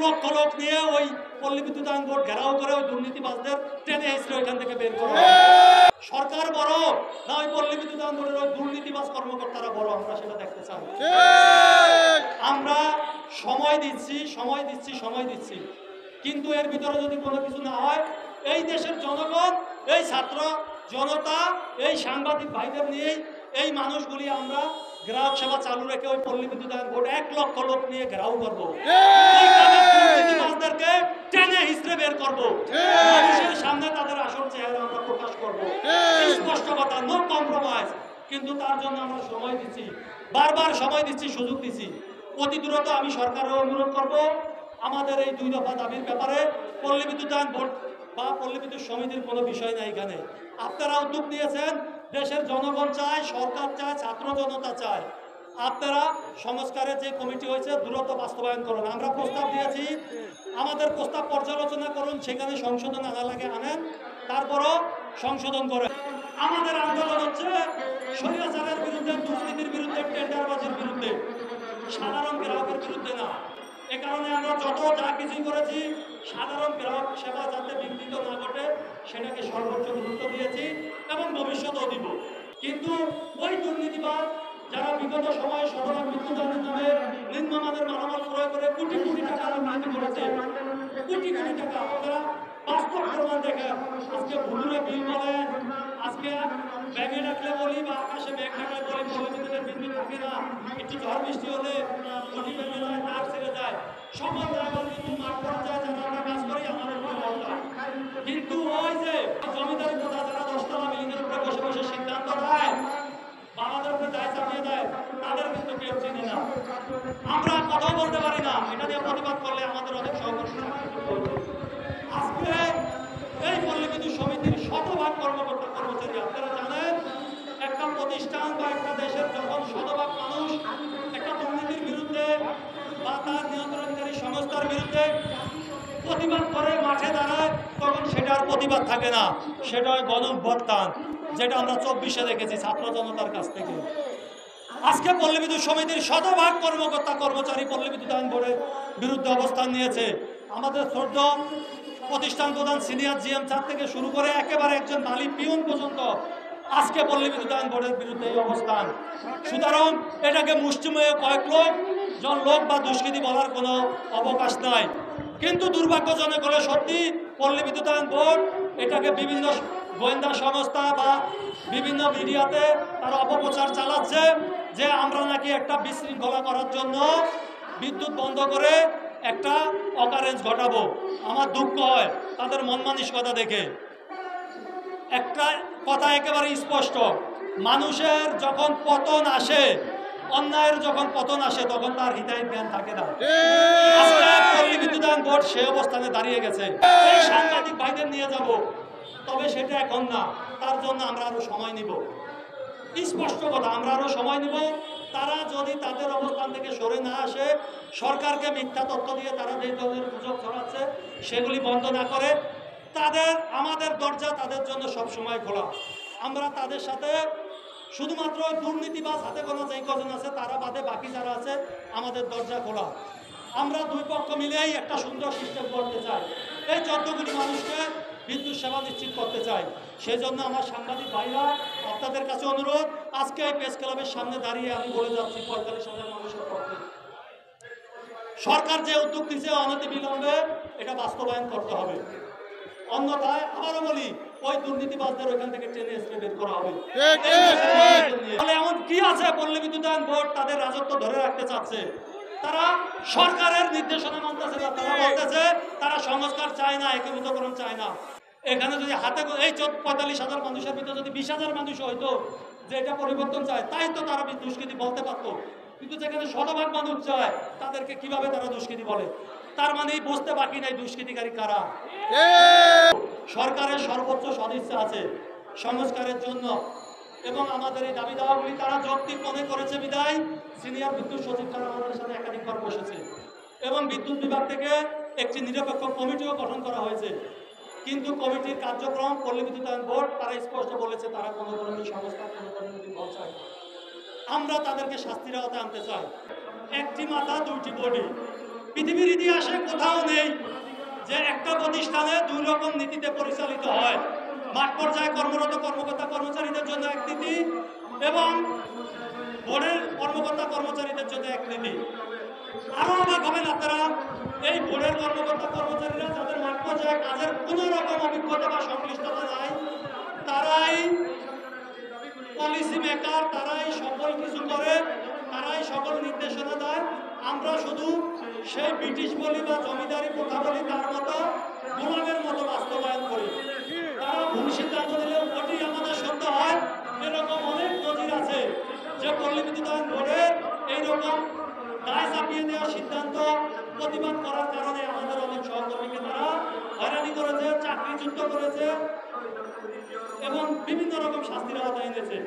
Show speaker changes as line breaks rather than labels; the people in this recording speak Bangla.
লক্ষ লোক নিয়ে ওই পল্লী বিদ্যুতায়ন বোর্ড ঘেরাও করে ওই দুর্নীতিবাজদের টেনে এসে ওইখান থেকে বের করা। সরকার বড় না ওই পল্লী বিদ্যুতায়ন বোর্ডের ওই দুর্নীতিবাজ কর্মকর্তারা বড়? আমরা সেটা দেখতে চাই। আমরা সময় দিচ্ছি, কিন্তু এর ভিতরে যদি কোনো কিছু না হয়, এই দেশের জনগণ, এই ছাত্র জনতা, এই সাংবাদিক ভাইদের নিয়ে এই মানুষগুলি আমরা গ্রাহক সেবা চালু রেখে ওই পল্লী বিদ্যুতায়ন বোর্ড 1 লক্ষ লোক নিয়ে ঘেরাও করবো, দুর্নীতিবাজদেরকে টেনে হিসড়ে বের করবো, মানুষের সামনে তাদের আসল চেহারা আমরা প্রকাশ করবো। স্পষ্ট কথা, নো কম্প্রোমাইজ। কিন্তু তার জন্য আমরা সময় দিচ্ছি, বারবার সময় দিচ্ছি, সুযোগ দিচ্ছি। অতি দ্রুত আমি সরকারের অনুরোধ করব, আমাদের এই 2 দফা দাবির ব্যাপারে পল্লী বিদ্যুতায়ন বোর্ড বা পল্লী বিদ্যুৎ সমিতির কোনো বিষয় নাই এখানে। আপনারা উদ্যোগ নিয়েছেন, দেশের জনগণ চায়, সরকার চায়, ছাত্র জনতা চায়। আপনারা সংস্কারের যে কমিটি হয়েছে দ্রুত বাস্তবায়ন করুন। আমরা প্রস্তাব দিয়েছি, আমাদের প্রস্তাব পর্যালোচনা করুন, সেখানে সংশোধন আনা লাগে আনেন, তারপরও সংশোধন করেন। আমাদের আন্দোলন হচ্ছে স্বৈরাচারের বিরুদ্ধে, দুর্নীতির বিরুদ্ধে, টেন্ডারবাজির বিরুদ্ধে, সাধারণ গ্রাহকের বিরুদ্ধে না। এ কারণে আমরা যত যা কিছুই করেছি, সাধারণ গ্রাহক সেবা যাতে বিঘ্নিত না ঘটে সেটাকে সর্বোচ্চ গুরুত্ব দিয়েছি এবং ভবিষ্যতেও দিব। কিন্তু ওই দুর্নীতিবাদ যারা বিগত সময়ে শতভাগ বিদ্যুতায়নের নামে নিম্নমানের মালামাল ক্রয় করে কোটি কোটি টাকা দুর্নীতি করেছে, কোটি কোটি টাকা, আপনারা বাস্তব প্রমাণ দেখেন। আজকে ভুলুরে বিল বলেন, আজকে ব্যাগে রাখলে বলি বা আকাশে ব্যাগ রাখলে বলি পল্লী বিদ্যুতের বিদ্যুৎ থাকে না, একটু ঝড় বৃষ্টি হলে নদী ভেঙে যায়, তার ছেড়ে যায়, সকল জায়গায় কিন্তু মাঠ করা যায়, যারা আমরা কাজ করি আমাদের কোনো মজা। কিন্তু ওই যে জমিদারি প্রথা, যারা 10 তলা বিল্ডিংয়ের উপরে বসে বসে সিদ্ধান্ত দেয়, বাবাদের উপরে দায় চাপিয়ে দেয়, তাদের কিন্তু কেউ চিনি না। আমরা কথাও বলতে পারি না, এটা নিয়ে প্রতিবাদ করলে আমাদের অনেক সহকর্মী। আজকে এই পল্লী বিদ্যুৎ সমিতির শতভাগ কর্মকর্তা কর্মচারী, আপনারা জানেন, একটা প্রতিষ্ঠান বা একটা দেশের যখন শতভাগ মানুষ একটা দুর্নীতির বিরুদ্ধে বা তার নিয়ন্ত্রণকারী সংস্থার বিরুদ্ধে প্রতিবাদ করে, মাঠে দাঁড়ায়, তখন সেটার প্রতিবাদ থাকে না, সেটা হয় গণঅভ্যুত্থান, যেটা আমরা 24-এ দেখেছি ছাত্র জনতার কাছ থেকে। আজকে পল্লী বিদ্যুৎ সমিতির শতভাগ কর্মকর্তা কর্মচারী পল্লী বিদ্যুতায়ন বোর্ডের বিরুদ্ধে অবস্থান নিয়েছে। আমাদের শ্রদ্ধা প্রতিষ্ঠান প্রধান সিনিয়র জিএম স্যার থেকে শুরু করে একেবারে একজন মালিক পিয়ন পর্যন্ত আজকে পল্লী বিদ্যুতায়ন বোর্ডের বিরুদ্ধে এই অবস্থান। সুতরাং এটাকে মুষ্টিমেয় কয়েক লোক বা দুষ্কৃতী বলার কোনো অবকাশ নাই। কিন্তু দুর্ভাগ্যজনক হলে সত্যি পল্লী বিদ্যুতায়ন বোর্ড এটাকে বিভিন্ন গোয়েন্দা সংস্থা বা বিভিন্ন মিডিয়াতে তারা অপপ্রচার চালাচ্ছে যে আমরা নাকি একটা বিশৃঙ্খলা করার জন্য বিদ্যুৎ বন্ধ করে একটা অকারেন্স ঘটাবো। আমার দুঃখ হয় তাদের মন মানসিকতা দেখে। একটা কথা একেবারে স্পষ্ট, মানুষের যখন পতন আসে, অন্যায়ের যখন পতন আসে, তখন তার হিতাহিত জ্ঞান থাকে না। আজকে পল্লী বিদ্যুতায়ন বোর্ড সে অবস্থানে দাঁড়িয়ে গেছে। এই সাংবাদিক ভাইদের নিয়ে যাব, তবে সেটা এখন না, তার জন্য আমরা আরো সময় নিব। স্পষ্ট কথা, আমরা আরো সময় নিব। তারা যদি তাদের অবস্থান থেকে সরে না আসে, সরকারকে মিথ্যা তথ্য দিয়ে তারা যে ধরনের গুজব ছড়াচ্ছে সেগুলি বন্ধ না করে, আমাদের দরজা তাদের জন্য সব সময় খোলা। আমরা তাদের সাথে শুধুমাত্র দুর্নীতিবাজ হাতে গোনা যেই কজন আছে তারা বাদে বাকি যারা আছে আমাদের দরজা খোলা। আমরা 2 পক্ষ মিলেই একটা সুন্দর সিস্টেম করতে চাই, এই 14 কোটি মানুষকে বিদ্যুৎ সেবা নিশ্চিত করতে চাই। সেজন্য আমার সাংবাদিক ভাইরা আপনাদের কাছে অনুরোধ, আজকে এই প্রেস ক্লাবের সামনে দাঁড়িয়ে আমি বলে যাচ্ছি 45,000 মানুষের পক্ষে সরকার যে উদ্যোগ নিচ্ছে অনতি বিলম্বে এটা বাস্তবায়ন করতে হবে। অন্যথায় আবারও বলি, ওই দুর্নীতিবাজদের ওইখান থেকে টেনে এসে বের করা হবে। এমন কি আছে পল্লী বিদ্যুতায়ন বোর্ড তাদের রাজত্ব ধরে রাখতে চাচ্ছে? তারা সরকারের নির্দেশনা মানতেছে না, তারা বলতেছে তারা সংস্কার চায় না, একীভূতকরণ চায় না। এখানে যদি হাতে এই 45,000 মানুষের ভিতরে যদি 20,000 মানুষ হয়তো যে এটা পরিবর্তন চায়, তাই তো তারা দুষ্কৃতি বলতে পারতো। কিন্তু যেখানে শতভাগ মানুষ চায়, তাদেরকে কিভাবে তারা দুষ্কৃতি বলে? তার মানে বুঝতে বাকি নাই দুষ্কৃতিকারী কারা। সরকারের সর্বোচ্চ সদিচ্ছা আছে সংস্কারের জন্য, এবং আমাদের এই দাবি দাওয়াগুলি তারা যৌক্তিক মনে করেছে বিদায় সিনিয়র বিদ্যুৎ সচিব তারা আমাদের সাথে একাধিকবার বসেছে এবং বিদ্যুৎ বিভাগ থেকে একটি নিরপেক্ষ কমিটিও গঠন করা হয়েছে। কিন্তু কমিটির কার্যক্রম পল্লী বিদ্যুতায়ন বোর্ড তারা স্পষ্ট বলেছে তারা কোনো ধরনের সংস্কার, কোনো ধরনের বিভাগ চায় না। আমরা তাদেরকে শাস্তির আওতায় আনতে চাই। একটি মাথা 2টি বডি, পৃথিবীর ইতিহাসে কোথাও নেই যে একটা প্রতিষ্ঠানে দুই রকম নীতিতে পরিচালিত হয়। মাঠ পর্যায়ে কর্মরত কর্মকর্তা কর্মচারীদের জন্য এক নীতি এবং বোর্ডের কর্মকর্তা কর্মচারীদের জন্য এক নীতি। আরো অবাক হবেন আপনারা, এই বোর্ডের কর্মকর্তা কর্মচারীরা যাদের মাঠ পর্যায়ে কাজের কোন রকম অভিজ্ঞতা বা সংশ্লিষ্টতা নাই, তারাই পলিসি মেকার, তারাই সকল কিছু করে, তারাই সকল নির্দেশনা দেয়। আমরা শুধু সেই ব্রিটিশ বলি বা জমিদারি প্রথা বলি তার মতো গোলামের মতো বাস্তবায়ন করি। তারা ভুল সিদ্ধান্ত দিলেও ওটি আমাদের সত্য হয়। এরকম অনেক নজির আছে যে পল্লী বিদ্যুতায়ন বোর্ডের এইরকম দায় চাপিয়ে দেওয়ার সিদ্ধান্ত প্রতিবাদ করার কারণে আমাদের অনেক সহকর্মীকে তারা হয়রানি করেছে, চাকরিচ্যুত করেছে এবং বিভিন্ন রকম শাস্তির আওতায় এনেছে।